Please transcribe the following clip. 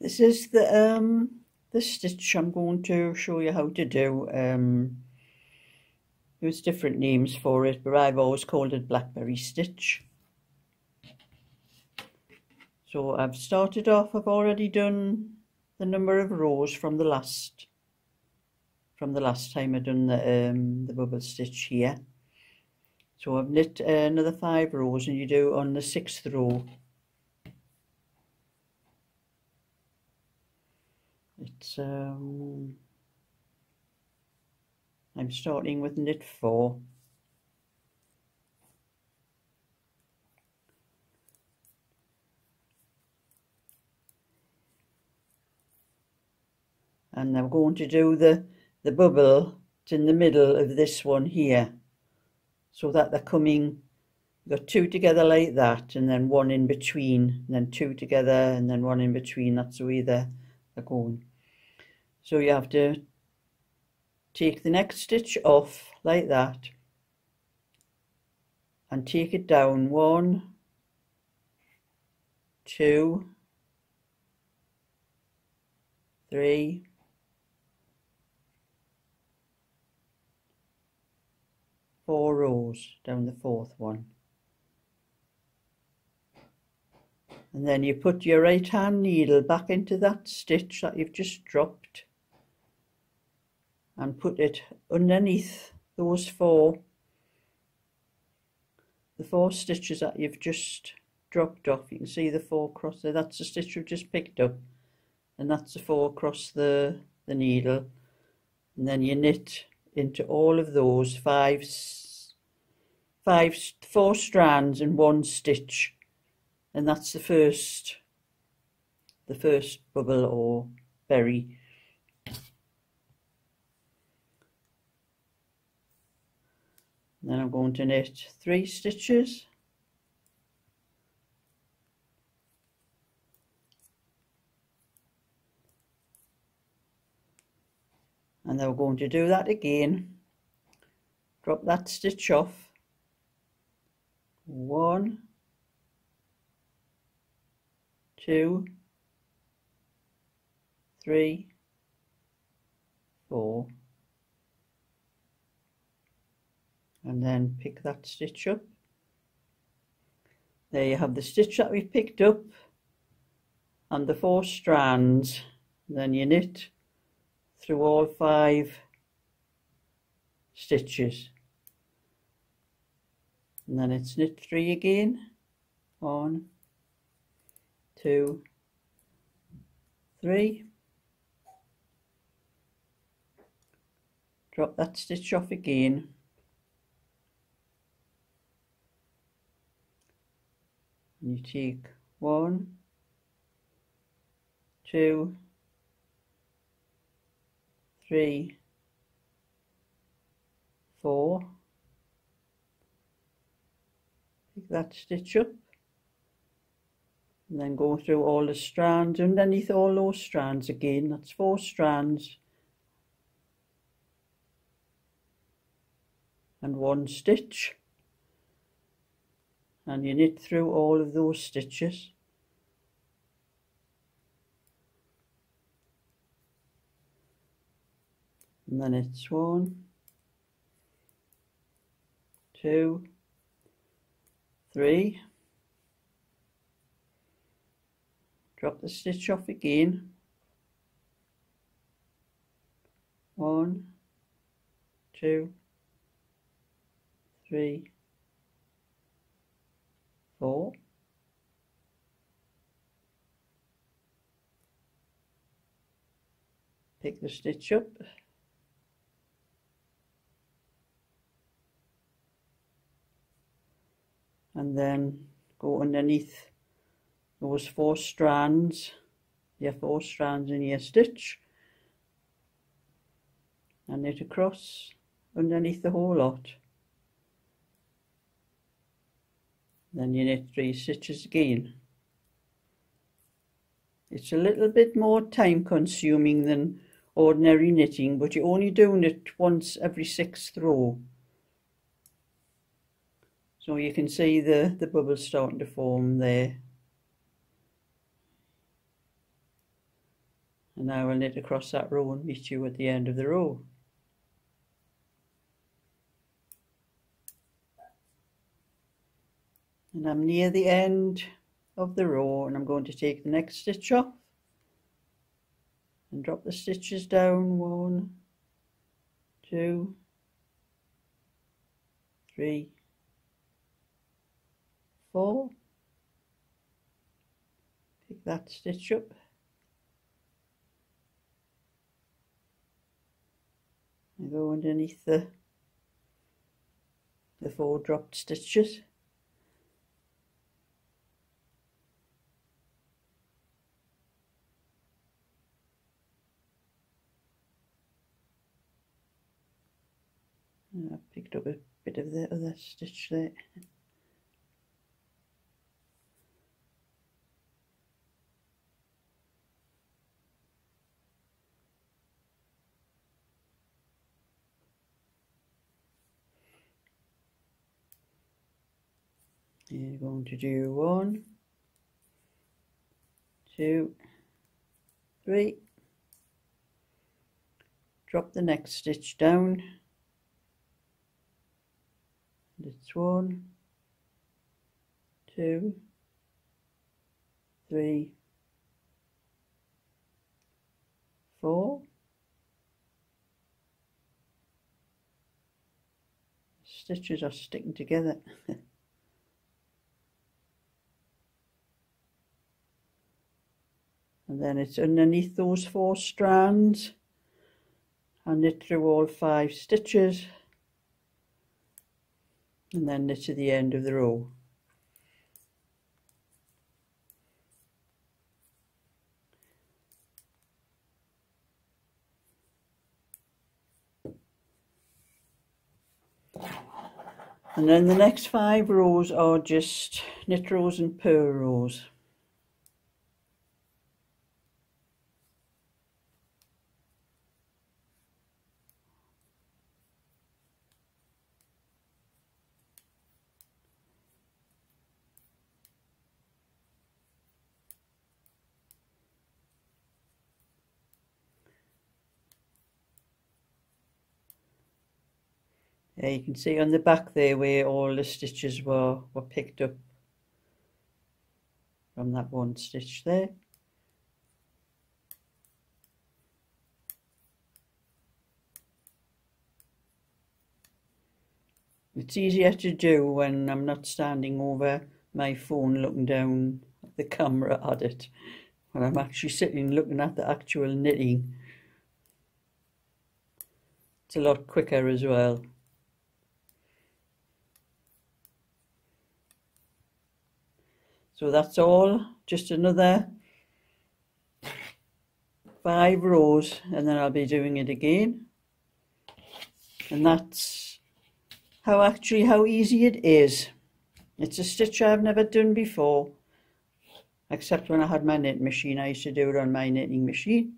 This is the stitch I'm going to show you how to do. There's different names for it, but I've always called it blackberry stitch. So I've started off, I've already done the number of rows from the last time I've done the bubble stitch here. So I've knit another 5 rows, and you do on the 6th row. It's I'm starting with knit 4. And I'm going to do the bubble in the middle of this one here, so that they're coming, you've got 2 together like that, and then 1 in between, and then 2 together, and then 1 in between. That's the way they're going. So you have to take the next stitch off like that and take it down 1, 2, 3, 4 rows down the 4th one, and then you put your right hand needle back into that stitch that you've just dropped and put it underneath those 4 stitches that you've just dropped off. You can see the 4 across there. That's the stitch you've just picked up, and that's the 4 across the needle, and then you knit into all of those 4 strands and 1 stitch, and that's the first bubble or berry. Then I'm going to knit 3 stitches, and then we're going to do that again. Drop that stitch off, 1, 2, 3, 4, and then pick that stitch up. There you have the stitch that we picked up and the 4 strands. Then you knit through all 5 stitches, and then it's knit 3 again, 1, 2, 3, drop that stitch off again, and you take 1, 2, 3, 4, pick that stitch up, and then go through all the strands underneath all those strands again. That's 4 strands and 1 stitch, and you knit through all of those stitches. And then it's 1, 2, 3, drop the stitch off again, 1, 2, 3, 4, pick the stitch up, and then go underneath those 4 strands, your 4 strands in your stitch, and knit across underneath the whole lot. Then you knit 3 stitches again. It's a little bit more time consuming than ordinary knitting, but you're only doing it once every 6th row. So you can see the bubbles starting to form there. And now I'll knit across that row and meet you at the end of the row. And I'm near the end of the row, and I'm going to take the next stitch off and drop the stitches down. 1, 2, 3, 4. Pick that stitch up. And go underneath the 4 dropped stitches. And I've picked up a bit of the other stitch there. You're going to do 1, 2, 3. Drop the next stitch down. And it's 1, 2, 3, 4. Stitches are sticking together. And then it's underneath those 4 strands. I knit through all 5 stitches and then knit to the end of the row. And then the next 5 rows are just knit rows and purl rows. You can see on the back there where all the stitches were picked up from that one stitch there. It's easier to do when I'm not standing over my phone looking down at the camera at it, when I'm actually sitting looking at the actual knitting. It's a lot quicker as well. So that's all, just another 5 rows and then I'll be doing it again. And that's how easy it is. It's a stitch I've never done before, except when I had my knit machine. I used to do it on my knitting machine.